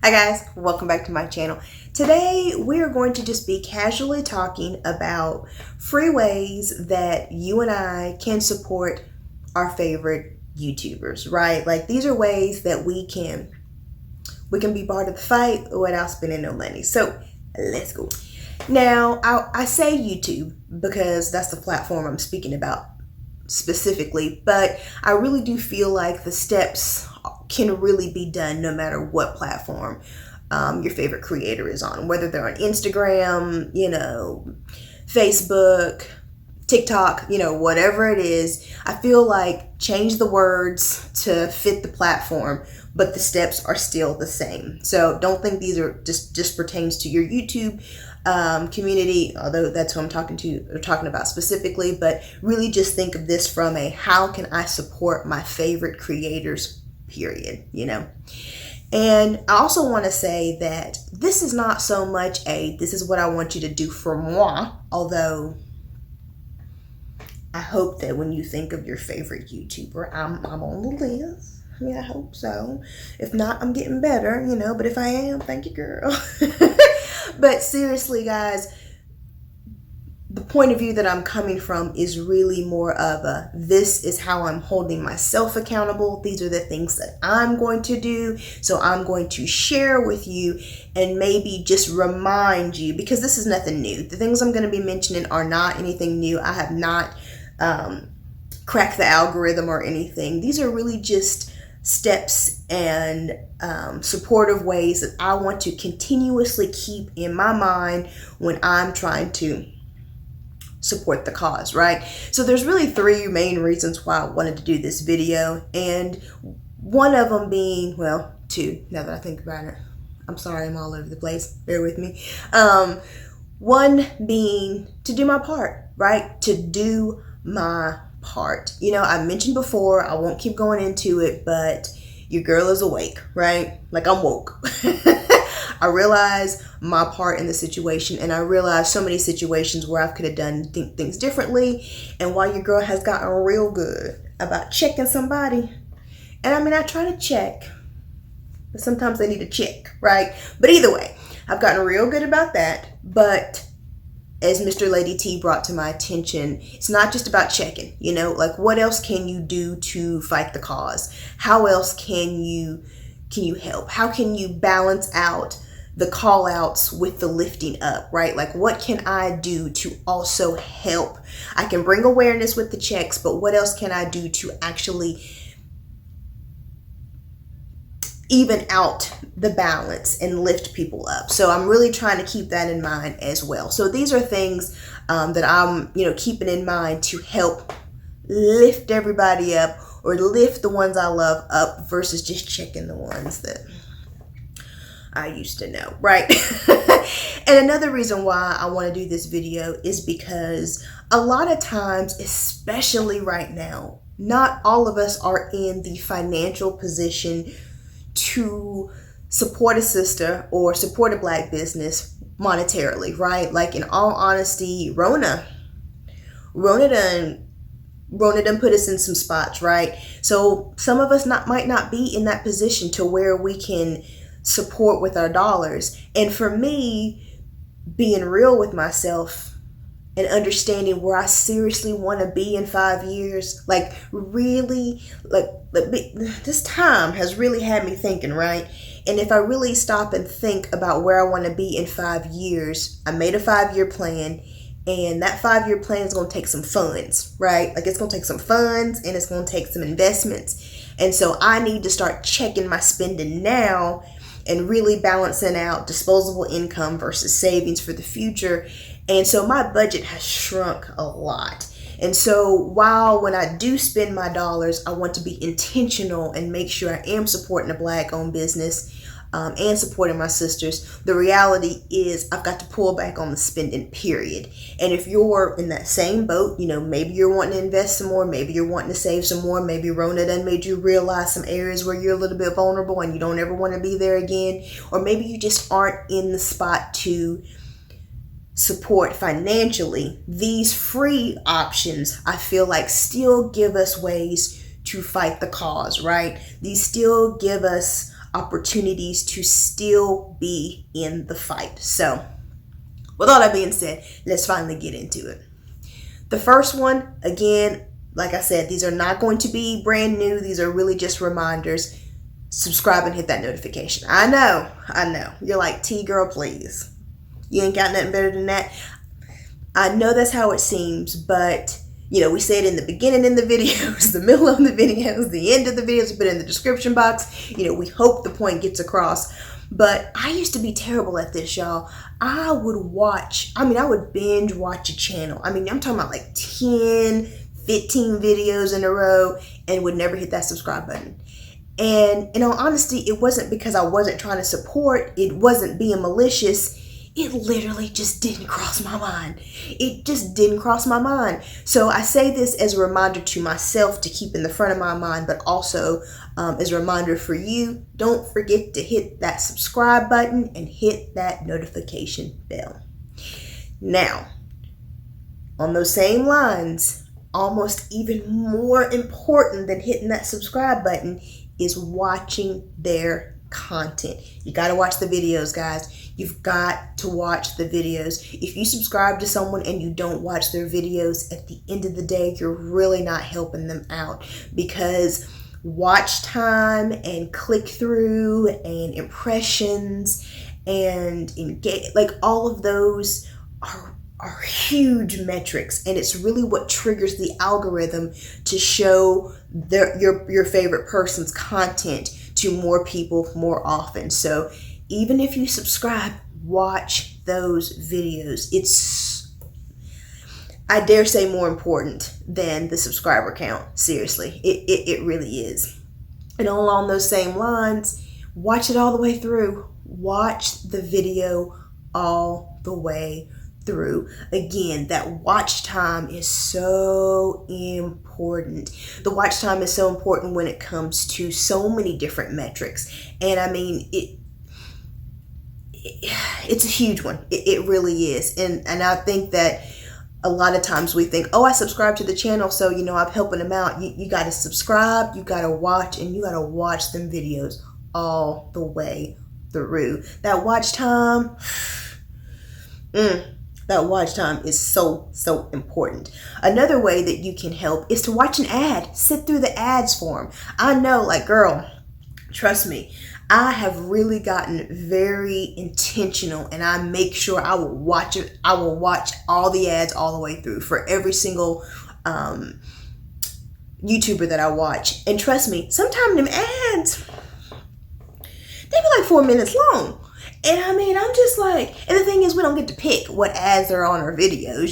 Hi guys, welcome back to my channel. Today we are going to just be casually talking about free ways that you and I can support our favorite YouTubers, right? Like these are ways that we can be part of the fight without spending no money. So let's go. Now I say YouTube because that's the platform I'm speaking about specifically, but I really do feel like the steps can really be done no matter what platform your favorite creator is on, whether they're on Instagram, Facebook, TikTok, whatever it is. I feel like change the words to fit the platform, but the steps are still the same. So don't think these are just pertains to your YouTube community, although that's who I'm talking about specifically, but really just think of this from a how can I support my favorite creators, period, And I also want to say that this is not so much this is what I want you to do for moi, although I hope that when you think of your favorite YouTuber, I'm on the list. I mean, I hope so. If not, I'm getting better, but if I am, thank you, girl. But seriously, guys, the point of view that I'm coming from is really more of this is how I'm holding myself accountable. These are the things that I'm going to do. So I'm going to share with you and maybe just remind you, because this is nothing new. The things I'm going to be mentioning are not anything new. I have not cracked the algorithm or anything. These are really just steps and supportive ways that I want to continuously keep in my mind when I'm trying to support the cause, right? So there's really three main reasons why I wanted to do this video, and one of them being, well, two, now that I think about it. I'm sorry, I'm all over the place, bear with me. One being to do my part, right? To do my part. I mentioned before, I won't keep going into it, but your girl is awake, right? Like I'm woke. I realize my part in the situation, and I realize so many situations where I could have done things differently. And while your girl has gotten real good about checking somebody, and I mean, I try to check, but sometimes they need to check, right? But either way, I've gotten real good about that. But as Mr. Lady T brought to my attention, it's not just about checking, like what else can you do to fight the cause? How else can you help? How can you balance out the call outs with the lifting up, right? Like what can I do to also help? I can bring awareness with the checks, but what else can I do to actually even out the balance and lift people up? So I'm really trying to keep that in mind as well. So these are things that I'm, keeping in mind to help lift everybody up, or lift the ones I love up versus just checking the ones that I used to know, right? And another reason why I want to do this video is because a lot of times, especially right now, not all of us are in the financial position to support a sister or support a Black business monetarily, right? Like in all honesty, Rona done put us in some spots, right? So some of us might not be in that position to where we can support with our dollars. And for me, being real with myself and understanding where I seriously want to be in 5 years, like really, this time has really had me thinking, right? And if I really stop and think about where I want to be in 5 years, I made a 5-year plan. And that 5-year plan is going to take some funds, right? Like it's going to take some funds and it's going to take some investments. And so I need to start checking my spending now and really balancing out disposable income versus savings for the future. And so my budget has shrunk a lot. And so while when I do spend my dollars, I want to be intentional and make sure I am supporting a Black-owned business and supporting my sisters, the reality is I've got to pull back on the spending, period. And if you're in that same boat, maybe you're wanting to invest some more, maybe you're wanting to save some more, maybe Rona done made you realize some areas where you're a little bit vulnerable and you don't ever want to be there again, or maybe you just aren't in the spot to support financially. These free options, I feel like, still give us ways to fight the cause, right? These still give us opportunities to still be in the fight. So with all that being said, let's finally get into it. The first one, again, like I said, these are not going to be brand new. These are really just reminders. Subscribe and hit that notification. I know. You're like, T girl, please. You ain't got nothing better than that. I know that's how it seems, but we say it in the beginning in the videos, the middle of the videos, the end of the videos, put it in the description box. We hope the point gets across. But I used to be terrible at this, y'all. I would binge watch a channel. I'm talking about like 10, 15 videos in a row and would never hit that subscribe button. And in all honesty, it wasn't because I wasn't trying to support. It wasn't being malicious. It literally just didn't cross my mind. It just didn't cross my mind. So I say this as a reminder to myself to keep in the front of my mind, but also as a reminder for you, don't forget to hit that subscribe button and hit that notification bell. Now, on those same lines, almost even more important than hitting that subscribe button is watching their content. You got to watch the videos, guys. You've got to watch the videos. If you subscribe to someone and you don't watch their videos, at the end of the day, you're really not helping them out, because watch time and click through and impressions and engage, like all of those are huge metrics, and it's really what triggers the algorithm to show your favorite person's content to more people more often. So even if you subscribe, watch those videos. It's, I dare say, more important than the subscriber count. Seriously, it really is. And along those same lines, watch it all the way through. Watch the video all the way through. Again, that watch time is so important. The watch time is so important when it comes to so many different metrics. And it's a huge one. It really is. And I think that a lot of times we think, oh, I subscribe to the channel, so I'm helping them out. You got to subscribe, you got to watch, and you got to watch them videos all the way through. That watch time, that watch time is so important. Another way that you can help is to watch an ad. Sit through the ads for them. I know, like, girl, trust me, I have really gotten very intentional, and I make sure I will watch it. I will watch all the ads all the way through for every single YouTuber that I watch. And trust me, sometimes them ads, they be like 4 minutes long. And I'm just like, and the thing is, we don't get to pick what ads are on our videos.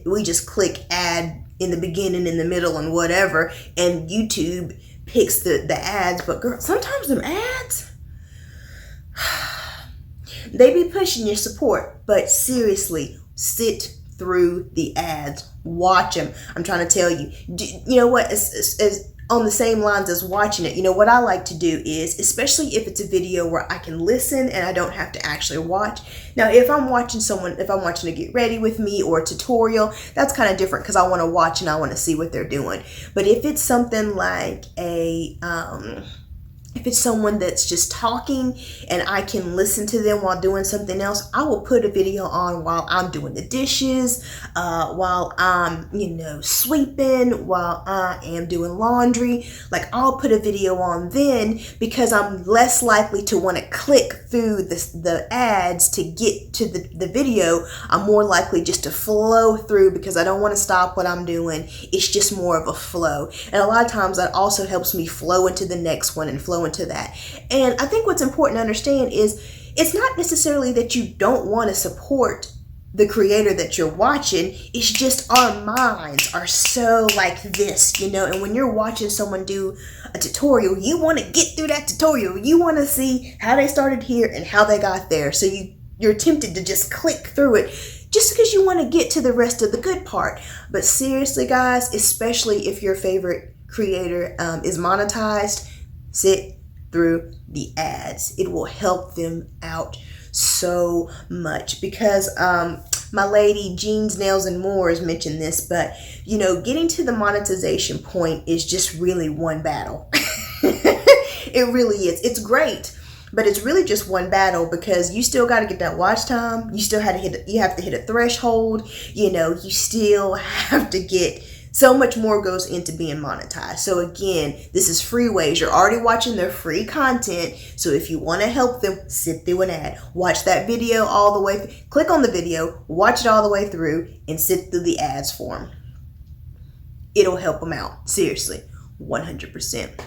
We just click ad in the beginning, in the middle, and whatever, and YouTube picks the ads. But girl, sometimes them ads, they be pushing your support. But seriously, sit through the ads, watch them. I'm trying to tell you. You know what? As on the same lines as watching it, what I like to do is, especially if it's a video where I can listen and I don't have to actually watch. Now, if I'm watching a get ready with me or a tutorial, that's kind of different, because I want to watch and I want to see what they're doing. But if it's something like if it's someone that's just talking and I can listen to them while doing something else, I will put a video on while I'm doing the dishes, while I'm, sweeping, while I am doing laundry. Like, I'll put a video on then, because I'm less likely to want to click through the ads to get to the video. I'm more likely just to flow through, because I don't want to stop what I'm doing. It's just more of a flow. And a lot of times that also helps me flow into the next one and flow into that. And I think what's important to understand is, it's not necessarily that you don't want to support the creator that you're watching. It's just our minds are so like this, and when you're watching someone do a tutorial, you want to get through that tutorial. You want to see how they started here and how they got there. So you're tempted to just click through it just because you want to get to the rest of the good part. But seriously, guys, especially if your favorite creator is monetized, sit through the ads. It will help them out so much, because my lady Jeans, Nails, and More has mentioned this, but getting to the monetization point is just really one battle. It really is. It's great. But it's really just one battle, because you still got to get that watch time. You still have to hit a threshold. You still have to get, so much more goes into being monetized. So again, this is free ways. You're already watching their free content. So if you want to help them, sit through an ad. Watch that video all the way. Click on the video, watch it all the way through, and sit through the ads for them. It'll help them out. Seriously, 100%.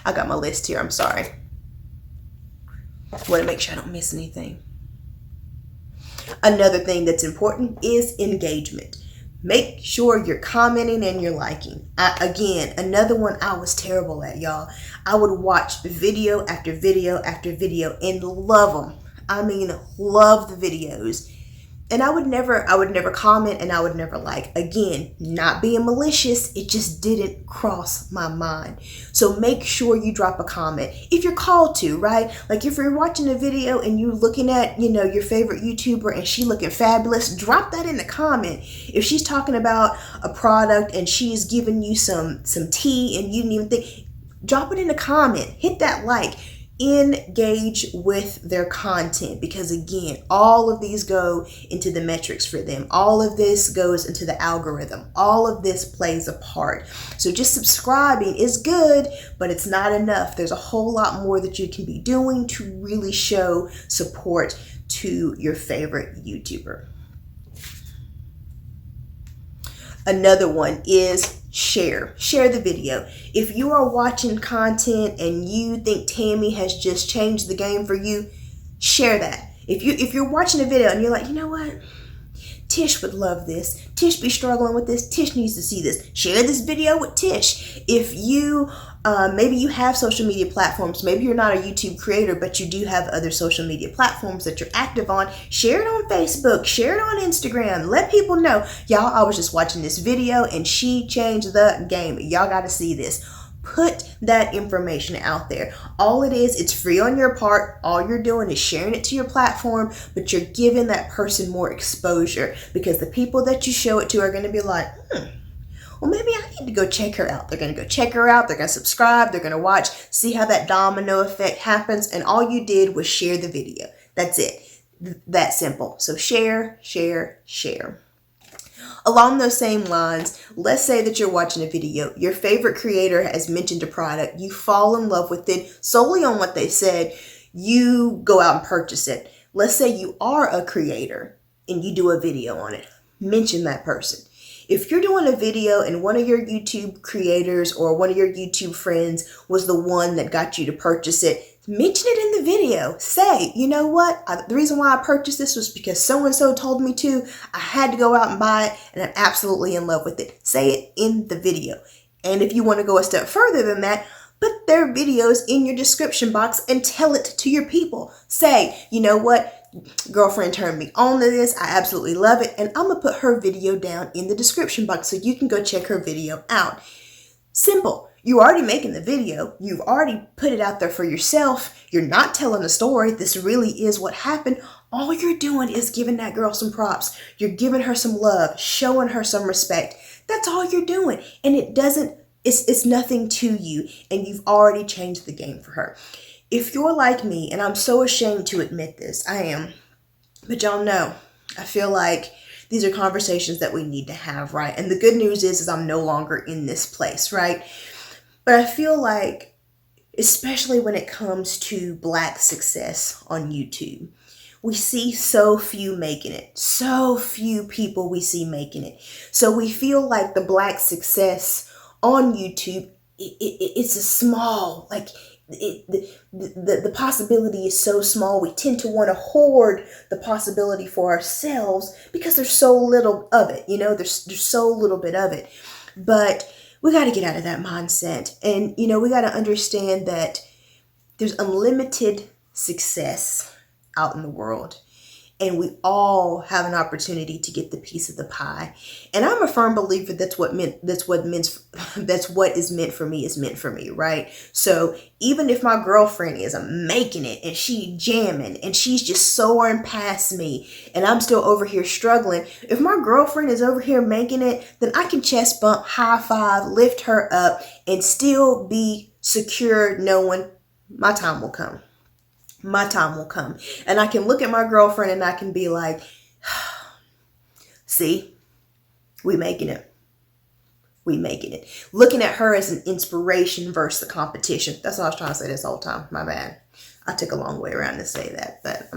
I got my list here. I'm sorry. Want to make sure I don't miss anything. Another thing that's important is engagement. Make sure you're commenting and you're liking. Again, another one I was terrible at, y'all. I would watch video after video after video and love them. I mean, love the videos. And I would never comment, and I would never like. Again, not being malicious, it just didn't cross my mind. So make sure you drop a comment if you're called to, right? Like if you're watching a video and you're looking at, your favorite YouTuber and she looking fabulous, drop that in the comment. If she's talking about a product and she's giving you some tea and you didn't even think, drop it in the comment. Hit that like. Engage with their content, because again, all of these go into the metrics for them. All of this goes into the algorithm. All of this plays a part. So just subscribing is good, but it's not enough. There's a whole lot more that you can be doing to really show support to your favorite YouTuber. Another one is share the video. If you are watching content and you think Tammy has just changed the game for you, share that. If you're watching a video and you're like, you know what, Tish would love this, Tish be struggling with this, Tish needs to see this, share this video with Tish. If you maybe you have social media platforms, maybe you're not a YouTube creator, but you do have other social media platforms that you're active on, share it on Facebook, share it on Instagram, let people know, y'all, I was just watching this video and she changed the game. Y'all got to see this. Put that information out there. All it is, it's free on your part. All you're doing is sharing it to your platform, but you're giving that person more exposure, because the people that you show it to are going to be like, well, maybe I need to go check her out. They're going to go check her out. They're going to subscribe. They're going to watch, see how that domino effect happens. And all you did was share the video. That's it. That simple. So share, share, share. Along those same lines, let's say that you're watching a video. Your favorite creator has mentioned a product. You fall in love with it solely on what they said. You go out and purchase it. Let's say you are a creator and you do a video on it. Mention that person. If you're doing a video and one of your YouTube creators or one of your YouTube friends was the one that got you to purchase it, mention it in the video. Say, you know what? The reason why I purchased this was because so-and-so told me to. I had to go out and buy it, and I'm absolutely in love with it. Say it in the video. And if you want to go a step further than that, put their videos in your description box and tell it to your people. Say, you know what? Girlfriend turned me on to this. I absolutely love it. And I'm going to put her video down in the description box so you can go check her video out. Simple. You're already making the video. You've already put it out there for yourself. You're not telling a story. This really is what happened. All you're doing is giving that girl some props. You're giving her some love, showing her some respect. That's all you're doing. And it's nothing to you. And you've already changed the game for her. If you're like me, and I'm so ashamed to admit this, I am, but y'all know, I feel like these are conversations that we need to have, right? And the good news is I'm no longer in this place, right? But I feel like, especially when it comes to Black success on YouTube, we see so few making it. So few people we see making it. So we feel like the Black success on YouTube, it's a small, like, the possibility is so small. We tend to want to hoard the possibility for ourselves because there's so little of it. There's so little bit of it. But we got to get out of that mindset. And, we got to understand that there's unlimited success out in the world. And we all have an opportunity to get the piece of the pie. And I'm a firm believer that's what is meant for me is meant for me, right? So even if my girlfriend is making it and she jamming and she's just soaring past me and I'm still over here struggling, if my girlfriend is over here making it, then I can chest bump, high five, lift her up and still be secure knowing my time will come. My time will come. And I can look at my girlfriend and I can be like, see, we making it. We making it. Looking at her as an inspiration versus the competition. That's what I was trying to say this whole time. My bad. I took a long way around to say that, but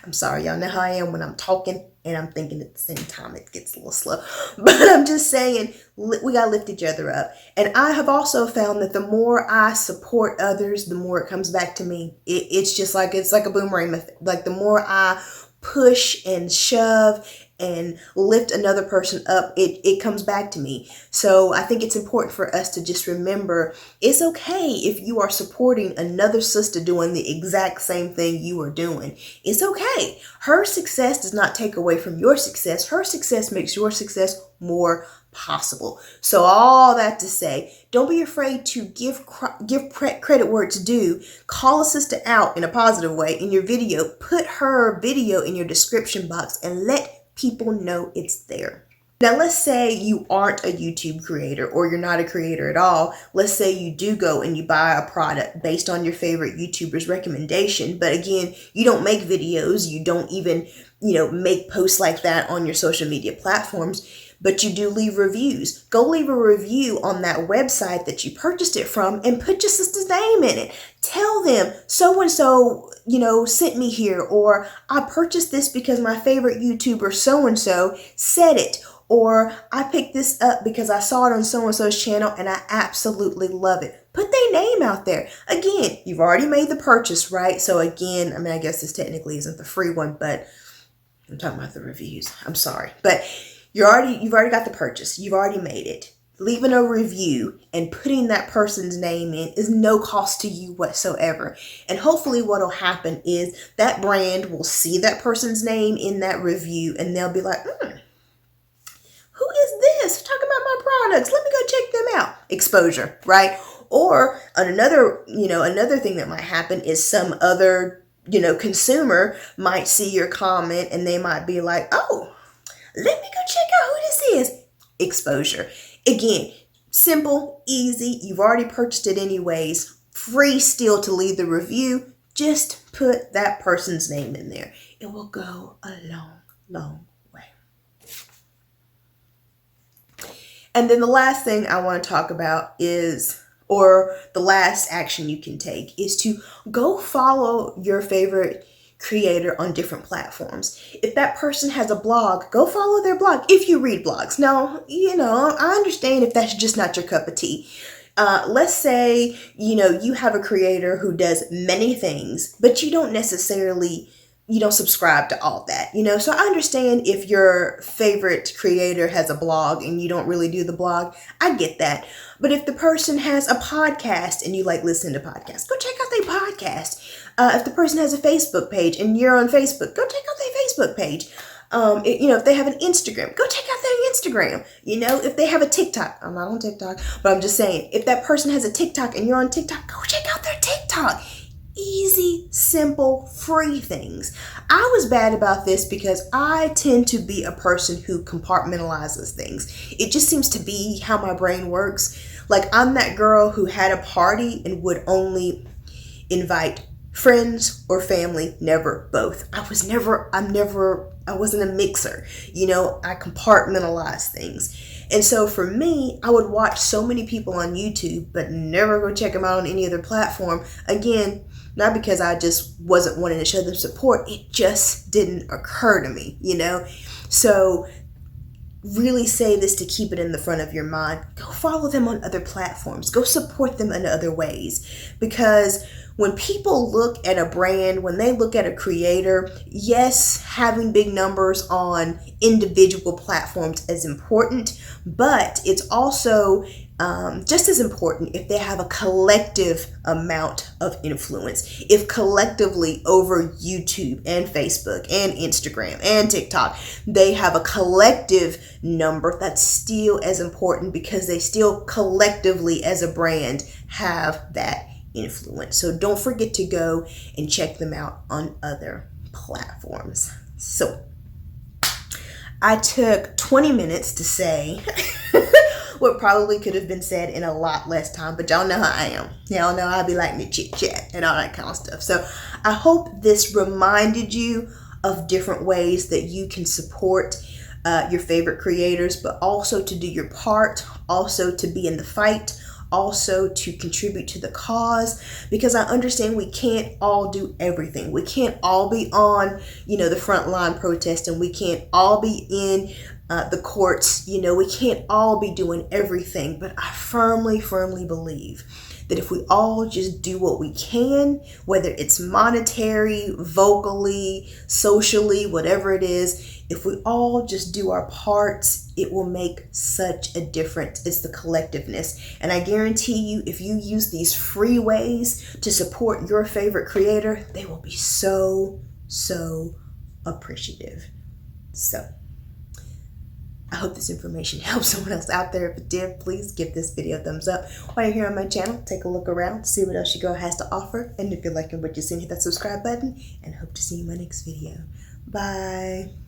I'm sorry. Y'all know how I am when I'm talking and I'm thinking at the same time. It gets a little slow. But I'm just saying, we got to lift each other up. And I have also found that the more I support others, the more it comes back to me. It's like a boomerang method. Like the more I push and shove and lift another person up, it comes back to me. So I think it's important for us to just remember, it's okay if you are supporting another sister doing the exact same thing you are doing. It's okay. Her success does not take away from your success. Her success makes your success more possible. So all that to say, don't be afraid to give credit where it's due. Call a sister out in a positive way in your video. Put her video in your description box and let people know it's there. Now, let's say you aren't a YouTube creator or you're not a creator at all. Let's say you do go and you buy a product based on your favorite YouTuber's recommendation. But again, you don't make videos. You don't even, make posts like that on your social media platforms. But you do leave reviews. Go leave a review on that website that you purchased it from and put your sister's name in it. Tell them so-and-so, sent me here, or I purchased this because my favorite YouTuber so-and-so said it, or I picked this up because I saw it on so-and-so's channel and I absolutely love it. Put their name out there. Again, you've already made the purchase, right? So again, I guess this technically isn't the free one, but I'm talking about the reviews. I'm sorry. But you've already got the purchase. You've already made it. Leaving a review and putting that person's name in is no cost to you whatsoever. And hopefully what'll happen is that brand will see that person's name in that review and they'll be like, who is this? Talking about my products. Let me go check them out. Exposure, right? Or another thing that might happen is some other, consumer might see your comment and they might be like, oh, let me go check out who this is. Exposure. Again, simple, easy. You've already purchased it anyways. Free still to leave the review. Just put that person's name in there. It will go a long, long way. And then the last thing I want to talk about or the last action you can take is to go follow your favorite creator on different platforms. If that person has a blog, go follow their blog if you read blogs. Now, I understand if that's just not your cup of tea. Let's say, you have a creator who does many things, but you don't subscribe to all that, So I understand if your favorite creator has a blog and you don't really do the blog. I get that. But if the person has a podcast and you like listening to podcasts, go check out their podcast. If the person has a Facebook page and you're on Facebook, go check out their Facebook page. If they have an Instagram, go check out their Instagram. If they have a TikTok, I'm not on TikTok, but I'm just saying, if that person has a TikTok and you're on TikTok, go check out their TikTok. Easy, simple, free things. I was bad about this because I tend to be a person who compartmentalizes things. It just seems to be how my brain works. Like, I'm that girl who had a party and would only invite friends or family, never both. I wasn't a mixer. I compartmentalize things. And so for me, I would watch so many people on YouTube, but never go check them out on any other platform. Again, not because I just wasn't wanting to show them support. It just didn't occur to me, So really say this to keep it in the front of your mind. Go follow them on other platforms. Go support them in other ways. Because when people look at a brand, when they look at a creator, yes, having big numbers on individual platforms is important, but it's also just as important if they have a collective amount of influence. If collectively over YouTube and Facebook and Instagram and TikTok, they have a collective number, that's still as important because they still collectively as a brand have that influence. So don't forget to go and check them out on other platforms. So I took 20 minutes to say what probably could have been said in a lot less time, but y'all know how I am. Y'all know I be liking to chit chat and all that kind of stuff. So I hope this reminded you of different ways that you can support your favorite creators, but also to do your part, also to be in the fight, also to contribute to the cause, because I understand we can't all do everything. We can't all be on, the front line protesting. We can't all be in the courts. We can't all be doing everything, but I firmly, firmly believe that if we all just do what we can, whether it's monetary, vocally, socially, whatever it is, if we all just do our parts, it will make such a difference. It's the collectiveness. And I guarantee you, if you use these free ways to support your favorite creator, they will be so, so appreciative. So I hope this information helps someone else out there. If it did, please give this video a thumbs up. While you're here on my channel, take a look around, see what else your girl has to offer. And if you're liking what you're seeing, hit that subscribe button, and hope to see you in my next video. Bye.